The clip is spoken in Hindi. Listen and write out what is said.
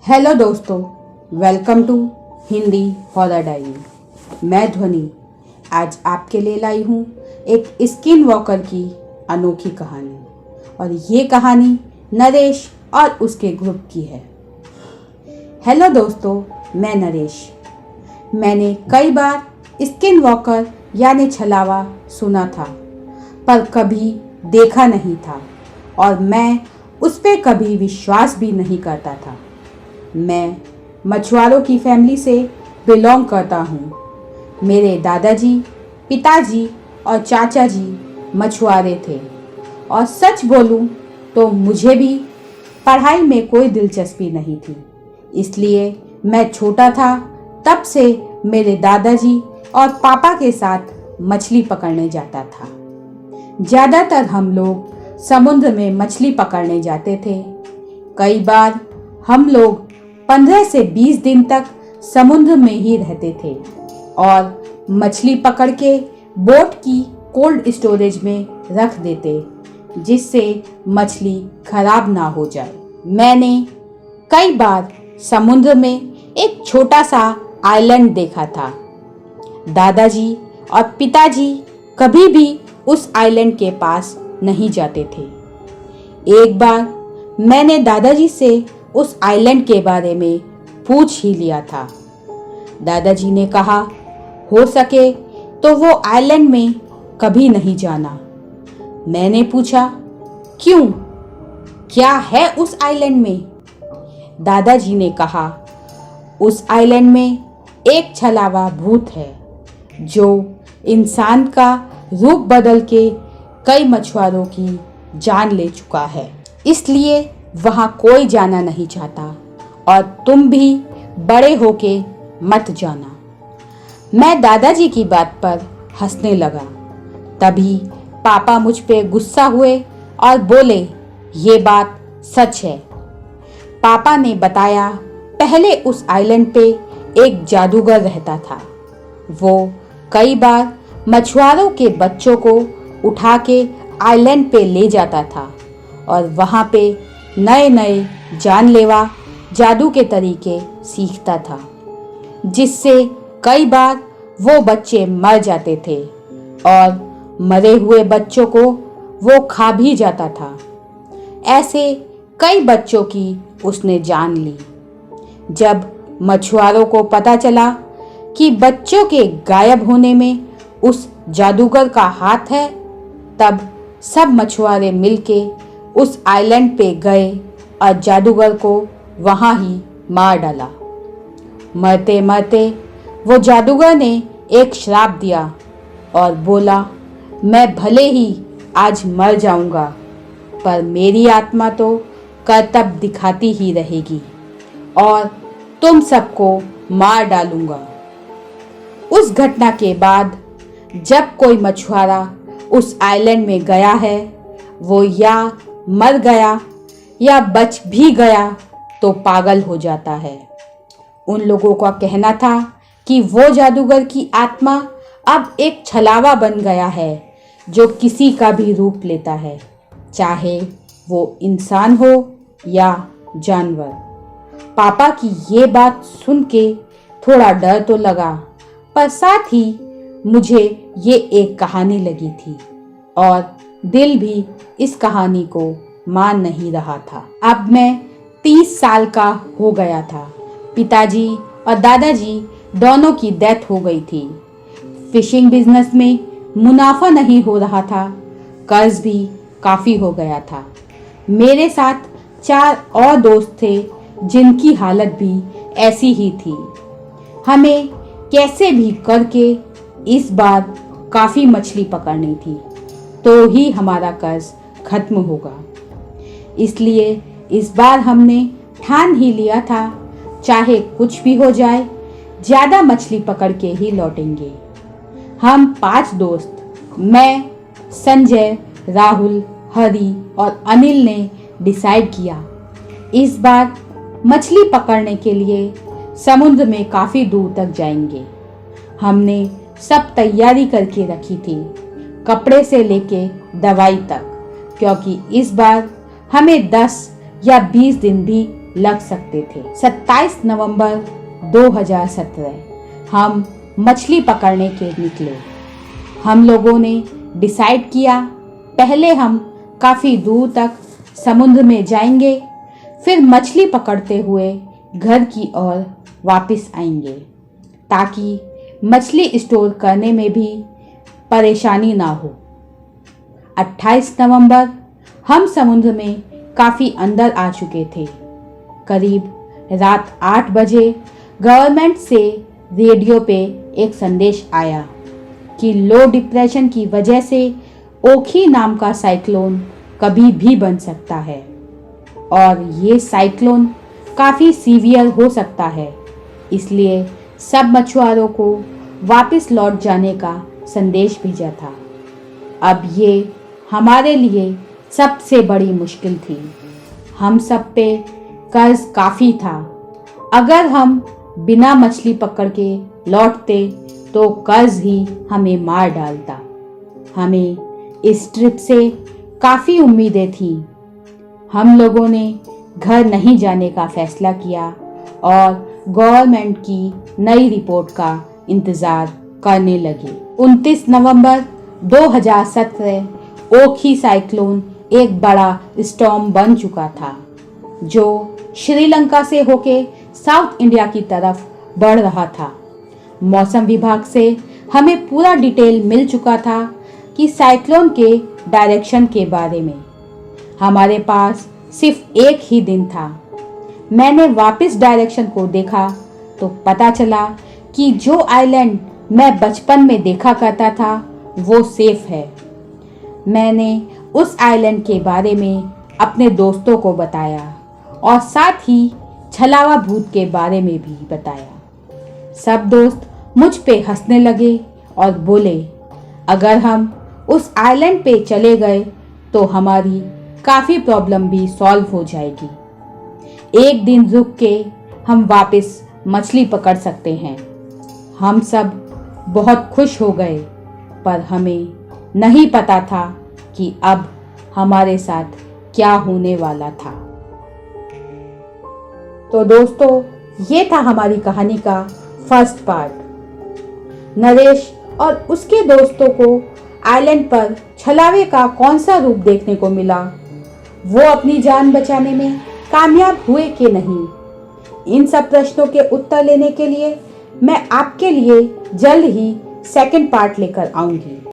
हेलो दोस्तों, welcome to Hindi horror diary. मैं ध्वनि आज आपके लिए लाई हूँ एक स्किन वॉकर की अनोखी कहानी। और ये कहानी नरेश और उसके ग्रुप की है। हेलो दोस्तों, मैं नरेश। मैंने कई बार स्किन वॉकर यानी छलावा सुना था, पर कभी देखा नहीं था और मैं उस पर कभी विश्वास भी नहीं करता था। मैं मछुआरों की फैमिली से बिलोंग करता हूँ। मेरे दादाजी, पिताजी और चाचा जी मछुआरे थे और सच बोलूँ तो मुझे भी पढ़ाई में कोई दिलचस्पी नहीं थी। इसलिए मैं छोटा था तब से मेरे दादाजी और पापा के साथ मछली पकड़ने जाता था। ज़्यादातर हम लोग समुद्र में मछली पकड़ने जाते थे। कई बार हम लोग 15 से 20 दिन तक समुद्र में ही रहते थे और मछली पकड़ के बोट की कोल्ड स्टोरेज में रख देते, जिससे मछली खराब ना हो जाए। मैंने कई बार समुद्र में एक छोटा सा आइलैंड देखा था। दादाजी और पिताजी कभी भी उस आइलैंड के पास नहीं जाते थे। एक बार मैंने दादाजी से उस आइलैंड के बारे में पूछ ही लिया था। दादाजी ने कहा, हो सके तो वो आइलैंड में कभी नहीं जाना। मैंने पूछा, क्यों, क्या है उस आइलैंड में? दादाजी ने कहा, उस आइलैंड में एक छलावा भूत है जो इंसान का रूप बदल के कई मछुआरों की जान ले चुका है। इसलिए वहाँ कोई जाना नहीं चाहता और तुम भी बड़े होके मत जाना। मैं दादाजी की बात पर हंसने लगा। तभी पापा मुझ पे गुस्सा हुए और बोले, ये बात सच है। पापा ने बताया, पहले उस आइलैंड पे एक जादूगर रहता था। वो कई बार मछुआरों के बच्चों को उठा के आइलैंड पे ले जाता था और वहाँ पे नए नए जानलेवा जादू के तरीके सीखता था, जिससे कई बार वो बच्चे मर जाते थे और मरे हुए बच्चों को वो खा भी जाता था। ऐसे कई बच्चों की उसने जान ली। जब मछुआरों को पता चला कि बच्चों के गायब होने में उस जादूगर का हाथ है, तब सब मछुआरे मिलके उस आइलैंड पे गए और जादूगर को वहाँ ही मार डाला। मरते मरते वो जादूगर ने एक श्राप दिया और बोला, मैं भले ही आज मर जाऊंगा, पर मेरी आत्मा तो कर्तव्य दिखाती ही रहेगी और तुम सबको मार डालूंगा। उस घटना के बाद जब कोई मछुआरा उस आइलैंड में गया है, वो या मर गया या बच भी गया तो पागल हो जाता है। उन लोगों का कहना था कि वो जादूगर की आत्मा अब एक छलावा बन गया है जो किसी का भी रूप लेता है, चाहे वो इंसान हो या जानवर। पापा की ये बात सुन के थोड़ा डर तो लगा, पर साथ ही मुझे ये एक कहानी लगी थी और दिल भी इस कहानी को मान नहीं रहा था। अब मैं 30 साल का हो गया था। पिताजी और दादाजी दोनों की डेथ हो गई थी। फिशिंग बिजनेस में मुनाफा नहीं हो रहा था, कर्ज भी काफ़ी हो गया था। मेरे साथ 4 और दोस्त थे जिनकी हालत भी ऐसी ही थी। हमें कैसे भी करके इस बार काफ़ी मछली पकड़नी थी, तो ही हमारा कर्ज खत्म होगा। इसलिए इस बार हमने ठान ही लिया था, चाहे कुछ भी हो जाए, ज़्यादा मछली पकड़ के ही लौटेंगे। हम 5 दोस्त, मैं, संजय, राहुल, हरी और अनिल ने डिसाइड किया, इस बार मछली पकड़ने के लिए समुद्र में काफ़ी दूर तक जाएंगे। हमने सब तैयारी करके रखी थी, कपड़े से लेके दवाई तक, क्योंकि इस बार हमें 10 या 20 दिन भी लग सकते थे। 27 नवंबर 2017 हम मछली पकड़ने के निकले। हम लोगों ने डिसाइड किया पहले हम काफ़ी दूर तक समुद्र में जाएंगे, फिर मछली पकड़ते हुए घर की ओर वापस आएंगे ताकि मछली स्टोर करने में भी परेशानी ना हो। 28 नवंबर हम समुद्र में काफ़ी अंदर आ चुके थे। करीब रात 8 बजे गवर्नमेंट से रेडियो पे एक संदेश आया कि लो डिप्रेशन की वजह से ओखी नाम का साइक्लोन कभी भी बन सकता है और ये साइक्लोन काफ़ी सीवियर हो सकता है, इसलिए सब मछुआरों को वापस लौट जाने का संदेश भेजा था। अब ये हमारे लिए सबसे बड़ी मुश्किल थी। हम सब पे कर्ज काफ़ी था। अगर हम बिना मछली पकड़ के लौटते तो कर्ज ही हमें मार डालता। हमें इस ट्रिप से काफ़ी उम्मीदें थीं। हम लोगों ने घर नहीं जाने का फैसला किया और गवर्नमेंट की नई रिपोर्ट का इंतज़ार करने लगे। 29 नवंबर 2017 ओखी साइक्लोन एक बड़ा स्टॉर्म बन चुका था जो श्रीलंका से होके साउथ इंडिया की तरफ बढ़ रहा था। मौसम विभाग से हमें पूरा डिटेल मिल चुका था कि साइक्लोन के डायरेक्शन के बारे में। हमारे पास सिर्फ एक ही दिन था। मैंने वापस डायरेक्शन को देखा तो पता चला कि जो आइलैंड मैं बचपन में देखा करता था वो सेफ है। मैंने उस आइलैंड के बारे में अपने दोस्तों को बताया और साथ ही छलावा भूत के बारे में भी बताया। सब दोस्त मुझ पे हंसने लगे और बोले अगर हम उस आइलैंड पे चले गए तो हमारी काफ़ी प्रॉब्लम भी सॉल्व हो जाएगी। एक दिन रुक के हम वापस मछली पकड़ सकते हैं। हम सब बहुत खुश हो गए, पर हमें नहीं पता था कि अब हमारे साथ क्या होने वाला था। तो दोस्तों, ये था हमारी कहानी का फर्स्ट पार्ट। नरेश और उसके दोस्तों को आइलैंड पर छलावे का कौन सा रूप देखने को मिला, वो अपनी जान बचाने में कामयाब हुए कि नहीं, इन सब प्रश्नों के उत्तर लेने के लिए मैं आपके लिए जल्द ही सेकंड पार्ट लेकर आऊंगी।